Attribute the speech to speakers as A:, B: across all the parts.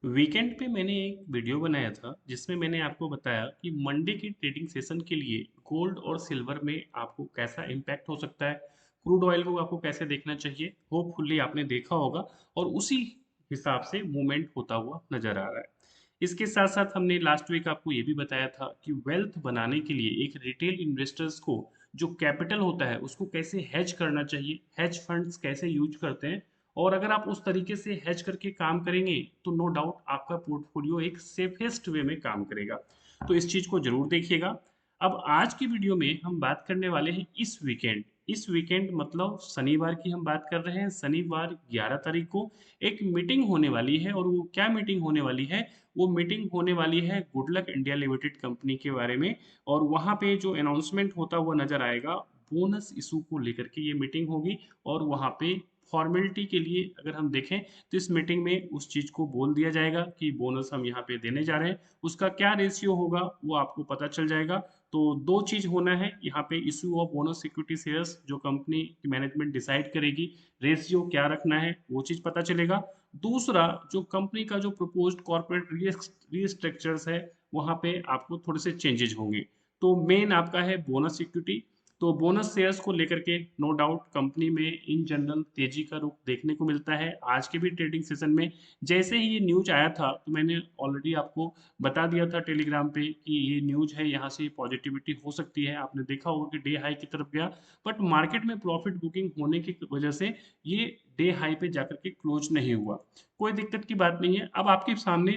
A: Weekend पे मैंने एक वीडियो बनाया था जिसमें मैंने आपको बताया कि मंडे की ट्रेडिंग सेशन के लिए गोल्ड और सिल्वर में आपको कैसा इम्पैक्ट हो सकता है, क्रूड ऑयल को आपको कैसे देखना चाहिए। होपफुली आपने देखा होगा और उसी हिसाब से मूवमेंट होता हुआ नजर आ रहा है। इसके साथ साथ हमने लास्ट वीक आपको ये भी बताया था कि वेल्थ बनाने के लिए एक रिटेल इन्वेस्टर्स को जो कैपिटल होता है उसको कैसे हेज करना चाहिए, हेज फंड्स कैसे यूज करते हैं, और अगर आप उस तरीके से हेज करके काम करेंगे तो नो डाउट आपका पोर्टफोलियो एक सेफेस्ट वे में काम करेगा। तो इस चीज को जरूर देखिएगा। अब आज की वीडियो में हम बात करने वाले हैं इस वीकेंड मतलब शनिवार की हम बात कर रहे हैं। शनिवार 11 तारीख को एक मीटिंग होने वाली है, और वो क्या मीटिंग होने वाली है? वो मीटिंग होने वाली है गुडलक इंडिया लिमिटेड कंपनी के बारे में। और वहां पे जो अनाउंसमेंट होता हुआ नजर आएगा, बोनस इशू को लेकर के ये मीटिंग होगी। और वहां पे फॉर्मेलिटी के लिए अगर हम देखें तो इस मीटिंग में उस चीज को बोल दिया जाएगा कि बोनस हम यहाँ पे देने जा रहे हैं। उसका क्या रेशियो होगा वो आपको पता चल जाएगा। तो दो चीज होना है यहाँ पे, issue of bonus equity shares जो कंपनी की मैनेजमेंट डिसाइड करेगी, रेशियो क्या रखना है वो चीज पता चलेगा। दूसरा, जो कंपनी का जो प्रपोज्ड कॉर्पोरेट रीस्ट्रक्चर्स है वहां पे आपको थोड़े से चेंजेज होंगे। तो मेन आपका है बोनस इक्विटी। तो बोनस शेयर्स को लेकर के नो डाउट कंपनी में इन जनरल तेजी का रुख देखने को मिलता है। आज के भी ट्रेडिंग सेशन में जैसे ही ये न्यूज आया था तो मैंने ऑलरेडी आपको बता दिया था टेलीग्राम पे कि ये न्यूज है, यहाँ से पॉजिटिविटी हो सकती है। आपने देखा होगा कि डे हाई की तरफ गया, बट मार्केट में प्रॉफिट बुकिंग होने की वजह से ये डे हाई पे जाकर के क्लोज नहीं हुआ। कोई दिक्कत की बात नहीं है। अब आपके सामने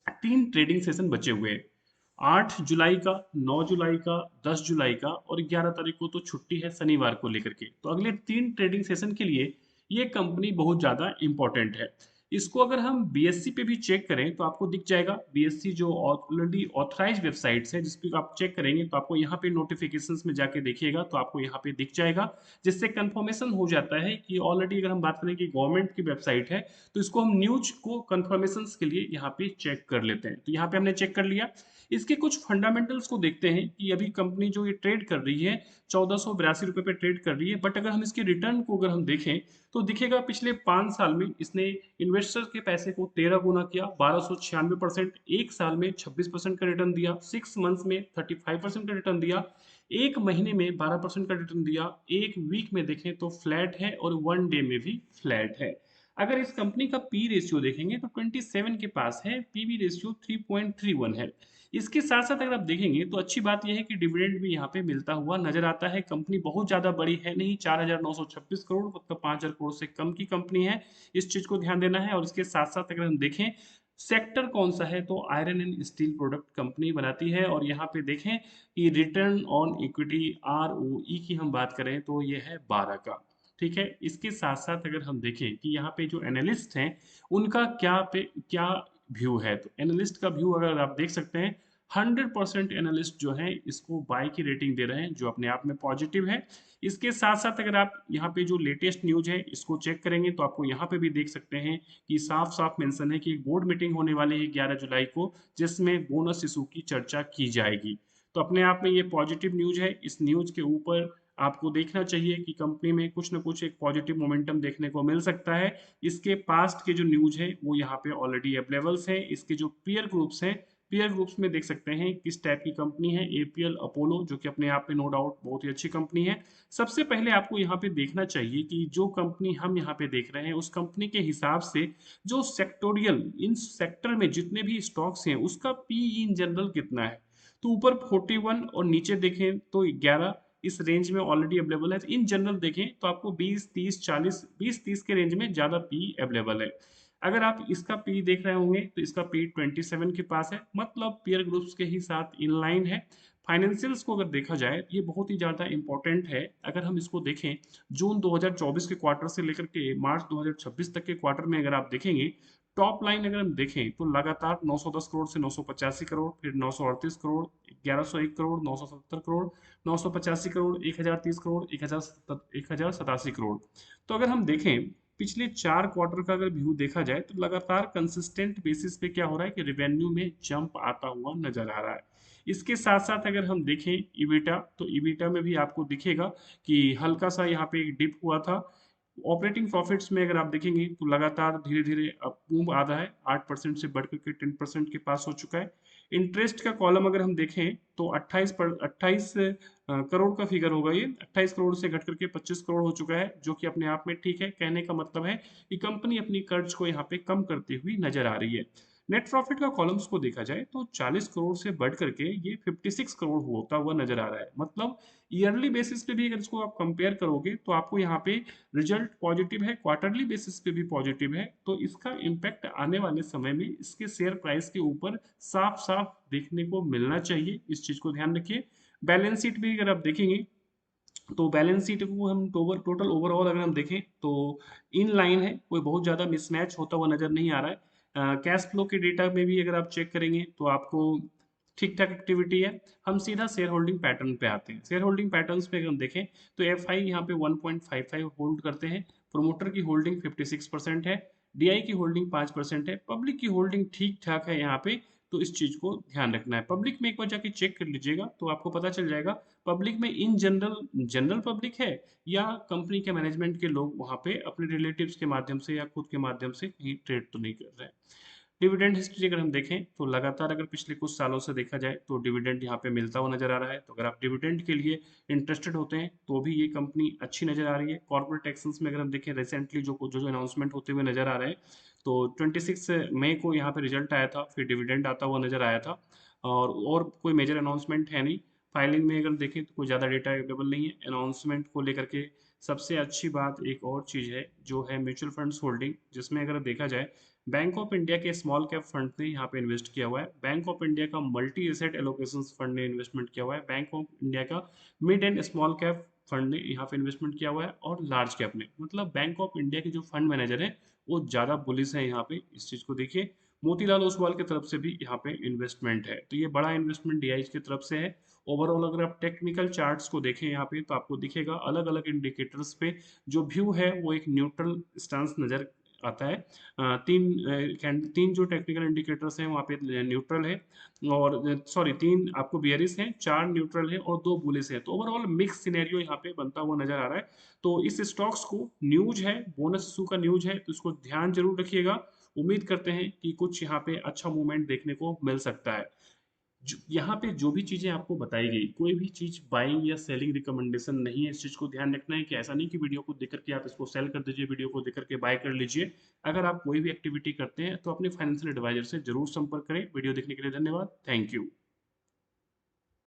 A: तीन ट्रेडिंग सेशन बचे हुए हैं, 8 जुलाई का, 9 जुलाई का, 10 जुलाई का, और 11 तारीख को तो छुट्टी है शनिवार को लेकर के। तो अगले तीन ट्रेडिंग सेशन के लिए ये कंपनी बहुत ज़्यादा इंपॉर्टेंट है। इसको अगर हम बीएससी पे भी चेक करें तो आपको दिख जाएगा। बीएससी जो ऑलरेडी ऑथराइज वेबसाइट्स है जिस पे आप चेक करेंगे तो आपको यहाँ पे नोटिफिकेशंस में जाके देखिएगा तो आपको यहाँ पे दिख जाएगा, जिससे कंफर्मेशन हो जाता है कि ऑलरेडी अगर हम बात करें कि गवर्नमेंट की वेबसाइट है तो इसको हम न्यूज को कंफर्मेशन के लिए यहाँ पे चेक कर लेते हैं। तो यहाँ पे हमने चेक कर लिया। इसके कुछ फंडामेंटल्स को देखते हैं कि अभी कंपनी जो ये ट्रेड कर रही है 1482 रुपये पे ट्रेड कर रही है, बट अगर हम इसके रिटर्न को अगर हम देखें तो दिखेगा पिछले 5 साल में इसने इन्वेस्टर के पैसे को 13 गुना किया, 1296%। एक साल में 26% का रिटर्न दिया, 6 मंथ्स में 35% का रिटर्न दिया, एक महीने में 12% का रिटर्न दिया, एक वीक में देखें तो फ्लैट है, और 1 डे में भी फ्लैट है। अगर इस कंपनी का पी रेशियो देखेंगे तो 27 के पास है, पीबी रेशियो 3.31 है। इसके साथ साथ अगर आप देखेंगे तो अच्छी बात यह है कि डिविडेंड भी यहाँ पे मिलता हुआ नजर आता है। कंपनी बहुत ज्यादा बड़ी है नहीं, 4,926 करोड़ मतलब 5,000 करोड़ से कम की कंपनी है। इस चीज को ध्यान देना है। और इसके साथ साथ अगर हम देखें सेक्टर कौन सा है तो iron and steel product company बनाती है। और यहाँ पे देखें कि रिटर्न ऑन इक्विटी ROE की हम बात करें तो ये है 12 का। ठीक है। इसके साथ साथ अगर हम देखें कि यहाँ पे जो एनालिस्ट हैं उनका क्या व्यू है, तो एनालिस्ट का व्यू अगर आप देख सकते हैं, 100% एनालिस्ट जो है इसको बाय की रेटिंग दे रहे हैं, जो अपने आप में पॉजिटिव है। इसके साथ साथ अगर आप यहाँ पे जो लेटेस्ट न्यूज है इसको चेक करेंगे तो आपको यहाँ पे भी देख सकते हैं कि साफ साफ मेंशन है कि एक बोर्ड मीटिंग होने वाली है 11 जुलाई को, जिसमें बोनस इशू की चर्चा की जाएगी। तो अपने आप में ये पॉजिटिव न्यूज है। इस न्यूज के ऊपर आपको देखना चाहिए कि कंपनी में कुछ ना कुछ एक पॉजिटिव मोमेंटम देखने को मिल सकता है। इसके पास्ट के जो न्यूज है वो यहाँ पे ऑलरेडी अवेलेबल्स है। इसके जो पीयर ग्रुप्स हैं, पीयर ग्रुप्स में देख सकते हैं किस टाइप की कंपनी है। एपीएल अपोलो जो कि अपने आप में नो डाउट बहुत ही अच्छी कंपनी है। सबसे पहले आपको यहाँ पे देखना चाहिए कि जो कंपनी हम यहाँ पे देख रहे हैं उस कंपनी के हिसाब से जो सेक्टोरियल इन सेक्टर में जितने भी स्टॉक्स हैं उसका पी इन जनरल कितना है। तो ऊपर 41 और नीचे देखें तो 11 इस रेंज में ऑलरेडी अवेलेबल है। इन जनरल देखें तो आपको 20 30 40, 20 30 के रेंज में ज्यादा पी अवेलेबल है। अगर आप इसका पी देख रहे होंगे तो इसका पी 27 के पास है, मतलब पीयर ग्रुप्स के ही साथ इन लाइन है। फाइनेंशियल्स को अगर देखा जाए ये बहुत ही ज़्यादा इंपॉर्टेंट है। अगर हम इसको देखें जून 2024 के क्वार्टर से लेकर के मार्च 2026 तक के क्वार्टर में अगर आप देखेंगे, टॉप लाइन अगर हम देखें तो लगातार 910 करोड़ से 985 करोड़, फिर 938 करोड़, 1101 करोड़, 970 करोड़, 985 करोड़, 1030 करोड़, 1087 करोड़। तो अगर हम देखें पिछले 4 क्वार्टर का अगर व्यू देखा जाए तो लगातार कंसिस्टेंट बेसिस पे क्या हो रहा है कि रेवेन्यू में जंप आता हुआ नजर आ रहा है। इसके साथ साथ अगर हम देखें ईबिटा, तो ईबिटा में भी आपको दिखेगा कि हल्का सा यहाँ पे एक डिप हुआ था। ऑपरेटिंग प्रॉफिट्स में अगर आप देखेंगे तो लगातार धीरे-धीरे अब मूव आ रहा है, 8% से बढ़ कर के 10% के पास हो चुका है। इंटरेस्ट का कॉलम अगर हम देखें तो 28 करोड़ का फिगर होगा ये, 28 करोड़ से घट करके 25 करोड़ हो चुका है, जो कि अपने आप में ठीक है। कहने का मतलब है कि कंपनी अपनी कर्ज को यहाँ पे कम करती हुई नजर आ रही है। नेट प्रॉफिट का कॉलम्स को देखा जाए तो 40 करोड़ से बढ़ करके ये 56 करोड़ होता हुआ नजर आ रहा है। मतलब ईयरली बेसिस पे भी अगर इसको आप कंपेयर करोगे तो आपको यहाँ पे रिजल्ट पॉजिटिव है, क्वार्टरली बेसिस पे भी पॉजिटिव है। तो इसका इम्पैक्ट आने वाले समय में इसके शेयर प्राइस के ऊपर साफ साफ देखने को मिलना चाहिए, इस चीज को ध्यान रखिए। बैलेंस शीट भी अगर आप देखेंगे तो बैलेंस शीट को हम टोटल ओवरऑल अगर हम देखें तो इन लाइन है, कोई बहुत ज़्यादा मिसमैच होता हुआ नजर नहीं आ रहा है। कैश फ्लो के डेटा में भी अगर आप चेक करेंगे तो आपको ठीक ठाक एक्टिविटी है। हम सीधा शेयर होल्डिंग पैटर्न पे आते हैं। शेयर होल्डिंग पैटर्न्स पे अगर हम देखें तो एफ आई यहाँ पे 1.55 होल्ड करते हैं, प्रोमोटर की होल्डिंग 56% है, डीआई की होल्डिंग 5% है, पब्लिक की होल्डिंग ठीक ठाक है यहाँ पे। तो इस चीज को ध्यान रखना है। पब्लिक में एक बार जाके चेक कर लीजिएगा तो आपको पता चल जाएगा पब्लिक में इन जनरल जनरल पब्लिक है या कंपनी के मैनेजमेंट के लोग वहां पे अपने रिलेटिव्स के माध्यम से या खुद के माध्यम से कहीं ट्रेड तो नहीं कर रहे हैं। डिविडेंड हिस्ट्री अगर हम देखें तो लगातार अगर पिछले कुछ सालों से देखा जाए तो डिविडेंड यहाँ पे मिलता हुआ नजर आ रहा है। तो अगर आप डिविडेंड के लिए इंटरेस्टेड होते हैं तो भी ये कंपनी अच्छी नजर आ रही है। कॉर्पोरेट एक्शंस में अगर हम देखें रिसेंटली जो जो जो अनाउंसमेंट होते हुए नजर आ रहे हैं तो 26 मई को यहाँ पे रिजल्ट आया था, फिर डिविडेंड आता हुआ नजर आया था। और कोई मेजर अनाउंसमेंट है नहीं। फाइलिंग में अगर देखें तो कोई ज़्यादा डेटा अवेलेबल नहीं है अनाउंसमेंट को लेकर के। सबसे अच्छी बात एक और चीज़ है जो है म्यूचुअल फंड्स होल्डिंग, जिसमें अगर देखा जाए बैंक ऑफ इंडिया के स्मॉल कैप फंड ने यहाँ पे इन्वेस्ट किया हुआ है, बैंक ऑफ इंडिया का मल्टी एसेट एलोकेशन फंड ने इन्वेस्टमेंट किया हुआ है, बैंक ऑफ इंडिया का mid and small cap fund ने यहाँ पे इन्वेस्टमेंट किया हुआ है, और लार्ज कैप ने। मतलब बैंक ऑफ इंडिया के जो फंड मैनेजर है वो ज़्यादा बुलिश है यहाँ पे। इस चीज़ को देखिए। मोतीलाल ओसवाल की तरफ से भी यहाँ पे इन्वेस्टमेंट है, तो ये बड़ा इन्वेस्टमेंट डीआई की तरफ से है। ओवरऑल अगर आप टेक्निकल चार्ट्स को देखें यहाँ पे तो आपको दिखेगा अलग अलग इंडिकेटर्स पे जो व्यू है वो एक न्यूट्रल स्टांस नजर आता है। तीन जो टेक्निकल इंडिकेटर्स हैं वहाँ पे न्यूट्रल है, और सॉरी तीन आपको बियरिश हैं, चार न्यूट्रल है और दो बुलिश है। तो ओवरऑल मिक्स सिनेरियो यहाँ पे बनता हुआ नजर आ रहा है। तो इस स्टॉक्स को न्यूज है, बोनस इशू का न्यूज है, तो इसको ध्यान जरूर रखिएगा। उम्मीद करते हैं कि कुछ यहाँ पे अच्छा मूवमेंट देखने को मिल सकता है। यहाँ पे जो भी चीजें आपको बताई गई, कोई भी चीज बाइंग या सेलिंग रिकमेंडेशन नहीं है। इस चीज को ध्यान रखना है कि ऐसा नहीं कि वीडियो को देख करके आप इसको सेल कर दीजिए, वीडियो को देख करके बाय कर लीजिए। अगर आप कोई भी एक्टिविटी करते हैं तो अपने फाइनेंशियल एडवाइजर से जरूर संपर्क करें। वीडियो देखने के लिए धन्यवाद। Thank you.